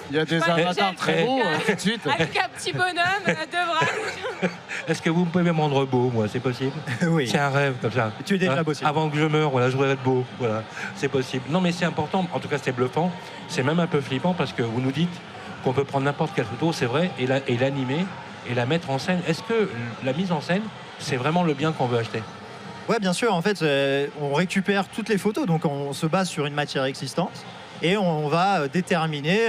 Il y a des avatars très beaux, tout de suite. Avec un petit bonhomme, 2 bras. Est-ce que vous pouvez me rendre beau, moi? C'est possible? Oui. C'est un rêve comme ça. Tu es déjà beau. Avant que je meure, voilà, je voudrais être beau. Voilà, c'est possible. Non, mais c'est important. En tout cas, c'est bluffant. C'est même un peu flippant parce que vous nous dites qu'on peut prendre n'importe quelle photo, c'est vrai, et l'animer et la mettre en scène. Est-ce que la mise en scène, c'est vraiment le bien qu'on veut acheter? Ouais, bien sûr. En fait, on récupère toutes les photos, donc on se base sur une matière existante et on va déterminer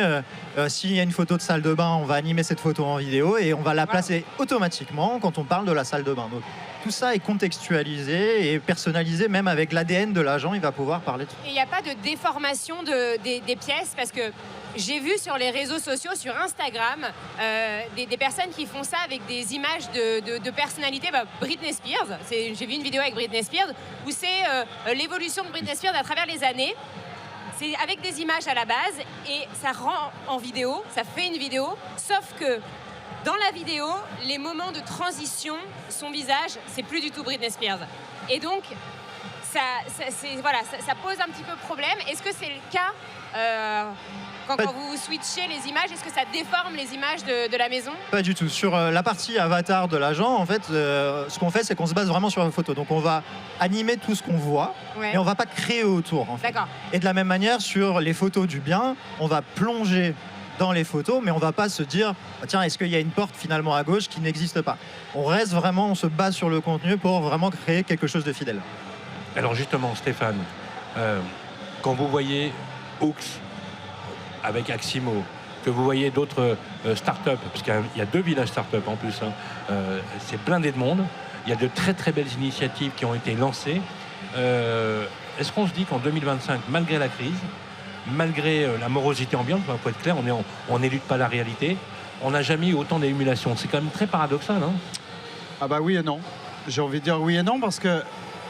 s'il y a une photo de salle de bain, on va animer cette photo en vidéo et on va la placer automatiquement quand on parle de la salle de bain. Donc, tout ça est contextualisé et personnalisé, même avec l'ADN de l'agent, il va pouvoir parler de tout. Et il n'y a pas de déformation des pièces parce que j'ai vu sur les réseaux sociaux, sur Instagram, des personnes qui font ça avec des images de personnalités. Britney Spears, j'ai vu une vidéo avec Britney Spears où c'est l'évolution de Britney Spears à travers les années. C'est avec des images à la base et ça rend en vidéo, ça fait une vidéo, sauf que dans la vidéo, les moments de transition, son visage, c'est plus du tout Britney Spears. Et donc, ça pose un petit peu problème. Est-ce que c'est le cas quand vous switchez les images, est-ce que ça déforme les images de la maison? Pas du tout. Sur la partie avatar de l'agent, en fait, ce qu'on fait, c'est qu'on se base vraiment sur la photo. Donc on va animer tout ce qu'on voit, et on va pas créer autour. En fait. D'accord. Et de la même manière, sur les photos du bien, on va plonger dans les photos, mais on va pas se dire tiens, est-ce qu'il y a une porte finalement à gauche qui n'existe pas? On reste vraiment, on se base sur le contenu pour vraiment créer quelque chose de fidèle. Alors justement, Stéphane, quand vous voyez Hooks avec Aximo, que vous voyez d'autres startups, parce qu'il y a 2 villages startups en plus, c'est blindé de monde, il y a de très très belles initiatives qui ont été lancées. Est-ce qu'on se dit qu'en 2025, malgré la crise, malgré la morosité ambiante, il faut être clair, on n'élude pas la réalité, on n'a jamais eu autant d'émulation. C'est quand même très paradoxal, hein? Ah bah oui et non. J'ai envie de dire oui et non parce que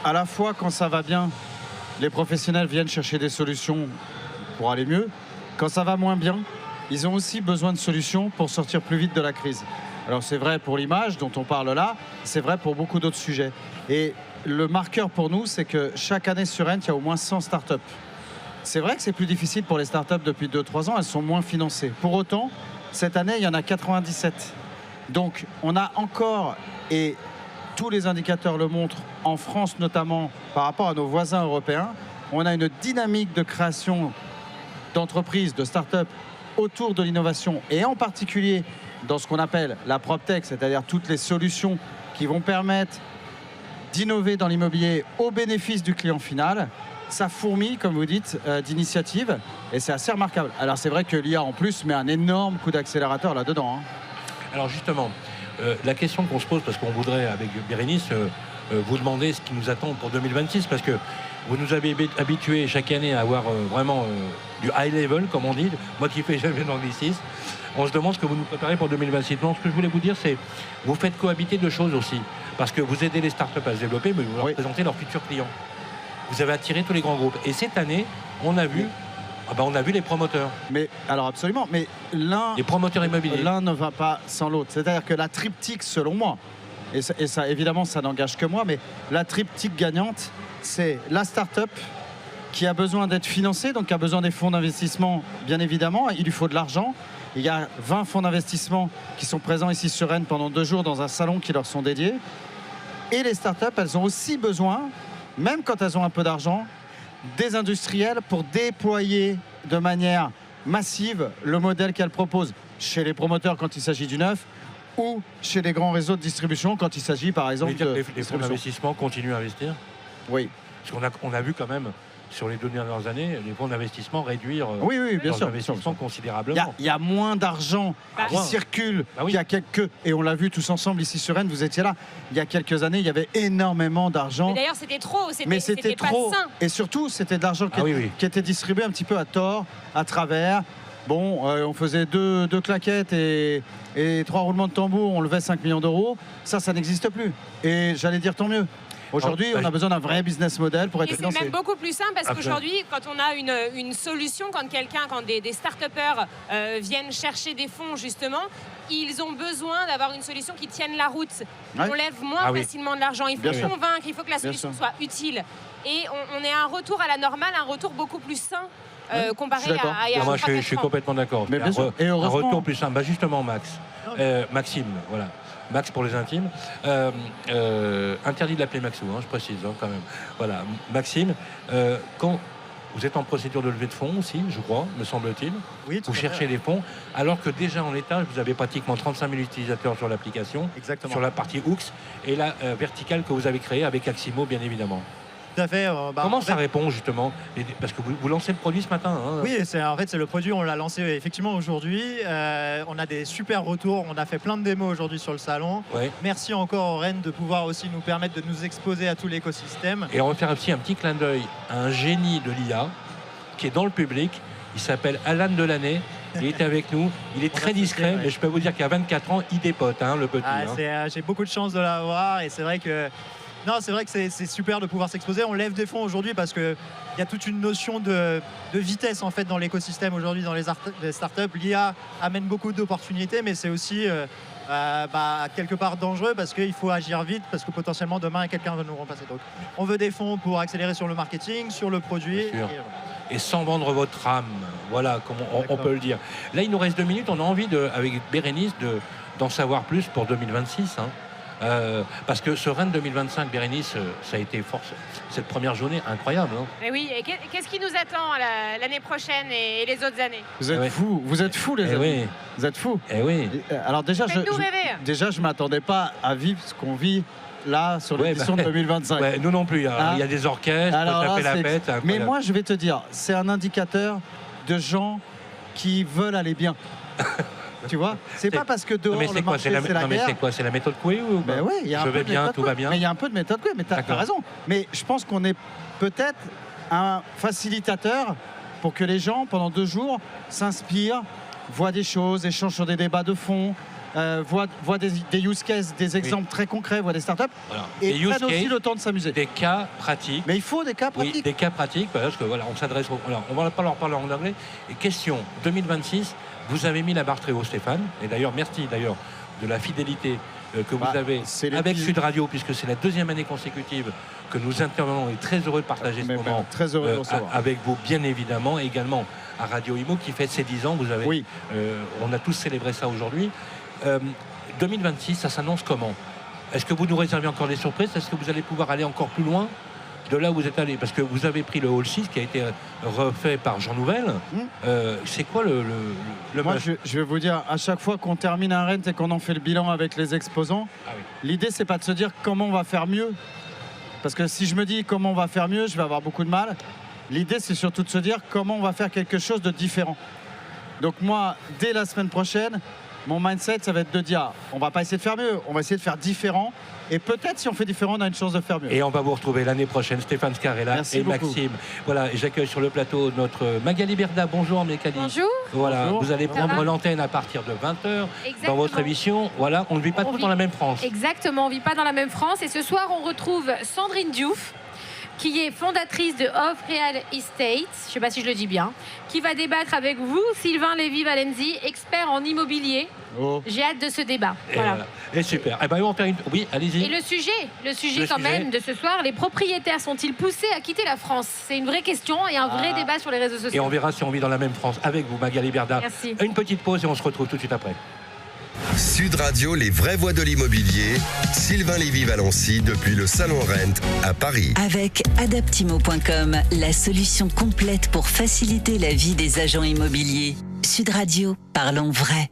à la fois quand ça va bien, les professionnels viennent chercher des solutions pour aller mieux. Quand ça va moins bien, ils ont aussi besoin de solutions pour sortir plus vite de la crise. Alors c'est vrai pour l'image dont on parle là, c'est vrai pour beaucoup d'autres sujets. Et le marqueur pour nous, c'est que chaque année sur Rent, il y a au moins 100 startups. C'est vrai que c'est plus difficile pour les startups depuis 2-3 ans, elles sont moins financées. Pour autant, cette année, il y en a 97. Donc on a encore, et tous les indicateurs le montrent, en France notamment, par rapport à nos voisins européens, on a une dynamique de création d'entreprises, de start-up autour de l'innovation et en particulier dans ce qu'on appelle la PropTech, c'est-à-dire toutes les solutions qui vont permettre d'innover dans l'immobilier au bénéfice du client final. Ça fourmille, comme vous dites, d'initiatives et c'est assez remarquable. Alors c'est vrai que l'IA en plus met un énorme coup d'accélérateur là-dedans. Alors justement, la question qu'on se pose, parce qu'on voudrait avec Bérénice vous demander ce qui nous attend pour 2026, parce que vous nous avez habitués chaque année à avoir vraiment du high level, comme on dit. Moi qui fais jamais d'anglicisme, on se demande ce que vous nous préparez pour 2026. Non, ce que je voulais vous dire, c'est vous faites cohabiter 2 choses aussi, parce que vous aidez les startups à se développer, mais vous leur présentez leurs futurs clients. Vous avez attiré tous les grands groupes. Et cette année, on a vu, on a vu les promoteurs. Mais alors absolument, mais les promoteurs immobiliers. L'un ne va pas sans l'autre. C'est-à-dire que la triptyque, selon moi, et ça évidemment, ça n'engage que moi, mais la triptyque gagnante, c'est la start-up qui a besoin d'être financée, donc qui a besoin des fonds d'investissement, bien évidemment. Il lui faut de l'argent. Il y a 20 fonds d'investissement qui sont présents ici sur Rennes pendant 2 jours dans un salon qui leur sont dédiés. Et les start-up, elles ont aussi besoin, même quand elles ont un peu d'argent, des industriels pour déployer de manière massive le modèle qu'elle propose chez les promoteurs quand il s'agit du neuf ou chez les grands réseaux de distribution quand il s'agit par exemple Vous voulez dire de que les fonds d'investissement continuent à investir? Oui. Parce qu'on a vu quand même, sur les 2 dernières années, les fonds d'investissement réduire oui, bien leurs sûr, investissements considérablement. Il y a moins d'argent qui circule qu'il y a quelques... Et on l'a vu tous ensemble ici sur Rennes, vous étiez là. Il y a quelques années, il y avait énormément d'argent. Mais d'ailleurs, c'était trop. Mais c'était trop. Pas sain. Et surtout, c'était de l'argent qui était distribué un petit peu à tort, à travers. Bon, on faisait deux claquettes et 3 roulements de tambour, on levait 5 millions d'euros. Ça n'existe plus. Et j'allais dire tant mieux. Aujourd'hui, on a besoin d'un vrai business model pour être Et financé. c'est même beaucoup plus simple parce qu'aujourd'hui, quand on a une solution, quand des start-upers viennent chercher des fonds, justement, ils ont besoin d'avoir une solution qui tienne la route. Ouais. On lève moins facilement de l'argent. Il faut convaincre, il faut que la solution soit utile. Et on est à un retour à la normale, un retour beaucoup plus sain. Comparé à il y a moi, je suis complètement d'accord. Mais bien sûr. Un retour plus simple. Justement, Maxime, voilà. Max pour les intimes. Interdit de l'appeler Maxou, je précise quand même. Voilà, Maxime, quand vous êtes en procédure de levée de fonds aussi, je crois, me semble-t-il. Oui, vous cherchez des fonds, alors que déjà en l'état, vous avez pratiquement 35 000 utilisateurs sur l'application, sur la partie Hooks, et la verticale que vous avez créée avec Aximo, bien évidemment. Tout à fait. Comment ça répond justement? Parce que vous lancez le produit ce matin. Oui, c'est le produit, on l'a lancé effectivement aujourd'hui. On a des super retours, on a fait plein de démos aujourd'hui sur le salon. Ouais. Merci encore aux Rennes de pouvoir aussi nous permettre de nous exposer à tout l'écosystème. Et on va faire aussi un petit clin d'œil à un génie de l'IA qui est dans le public. Il s'appelle Alan Delaney. Il est avec nous. Il est très discret, mais je peux vous dire qu'à 24 ans, il dépote, le petit. J'ai beaucoup de chance de l'avoir et c'est vrai que... Non, c'est vrai que c'est super de pouvoir s'exposer. On lève des fonds aujourd'hui parce qu'il y a toute une notion de vitesse en fait dans l'écosystème aujourd'hui, dans les startups. L'IA amène beaucoup d'opportunités, mais c'est aussi quelque part dangereux parce qu'il faut agir vite parce que potentiellement demain quelqu'un va nous remplacer. Donc, on veut des fonds pour accélérer sur le marketing, sur le produit. Et sans vendre votre âme, voilà, comme on peut le dire. Là, il nous reste 2 minutes. On a envie, avec Bérénice, d'en savoir plus pour 2026. Parce que ce Rennes 2025, Bérénice, ça a été cette première journée incroyable. Mais oui, et qu'est-ce qui nous attend l'année prochaine et les autres années? Vous êtes fous les amis. Oui. Vous êtes fous. Oui. Alors déjà, je m'attendais pas à vivre ce qu'on vit là sur l'édition de 2025. Nous non plus. Il y a des orchestres, taper la fête. Mais moi, je vais te dire, c'est un indicateur de gens qui veulent aller bien. Tu vois, c'est pas parce que dehors le marché c'est la guerre. C'est quoi? C'est la méthode Coué ou ben ouais, je vais bien, tout va bien. Mais il y a un peu de méthode Coué, mais t'as raison. Mais je pense qu'on est peut-être un facilitateur pour que les gens, pendant 2 jours, s'inspirent, voient des choses, échangent sur des débats de fond, voient des use cases, des exemples très concrets, voient des startups, et prennent aussi le temps de s'amuser. Des cas pratiques. Mais il faut des cas pratiques. Oui, des cas pratiques, parce que on s'adresse. On va pas leur parler en anglais. Et question 2026. Vous avez mis la barre très haut, Stéphane. Et d'ailleurs, merci de la fidélité que vous avez avec Sud Radio, puisque c'est la 2e année consécutive que nous intervenons et très heureux de partager ce moment très heureux avec vous, bien évidemment, également à Radio Imo qui fait ses 10 ans. Vous avez, on a tous célébré ça aujourd'hui. 2026, ça s'annonce comment? Est-ce que vous nous réservez encore des surprises? Est-ce que vous allez pouvoir aller encore plus loin de là où vous êtes allé? Parce que vous avez pris le Hall 6 qui a été refait par Jean Nouvel. C'est quoi Moi, je vais vous dire, à chaque fois qu'on termine un Rennes et qu'on en fait le bilan avec les exposants, l'idée, c'est pas de se dire comment on va faire mieux. Parce que si je me dis comment on va faire mieux, je vais avoir beaucoup de mal. L'idée, c'est surtout de se dire comment on va faire quelque chose de différent. Donc moi, dès la semaine prochaine, mon mindset, ça va être de dire, on va pas essayer de faire mieux, on va essayer de faire différent. Et peut-être si on fait différent, on a une chance de faire mieux. Et on va vous retrouver l'année prochaine, Stéphane Scarella et Maxime. Voilà, et j'accueille sur le plateau notre Magali Berda. Bonjour Magali. Bonjour. Voilà, Bonjour. vous allez prendre l'antenne à partir de 20h dans votre émission. Voilà, on ne vit pas tous dans la même France. Exactement, on ne vit pas dans la même France. Et ce soir, on retrouve Sandrine Diouf, qui est fondatrice de Off Real Estate, je ne sais pas si je le dis bien, qui va débattre avec vous, Sylvain Lévy-Valenzi, expert en immobilier. J'ai hâte de ce débat. Et super. Et ben, on va faire une... Oui, allez-y. Et le sujet quand même de ce soir, les propriétaires sont-ils poussés à quitter la France? C'est une vraie question et un vrai débat sur les réseaux sociaux. Et on verra si on vit dans la même France avec vous, Magali Berda. Merci. Une petite pause et on se retrouve tout de suite après. Sud Radio, les vraies voix de l'immobilier. Sylvain Lévy-Valency depuis le Salon Rent à Paris. Avec Adaptimo.com, la solution complète pour faciliter la vie des agents immobiliers. Sud Radio, parlons vrai.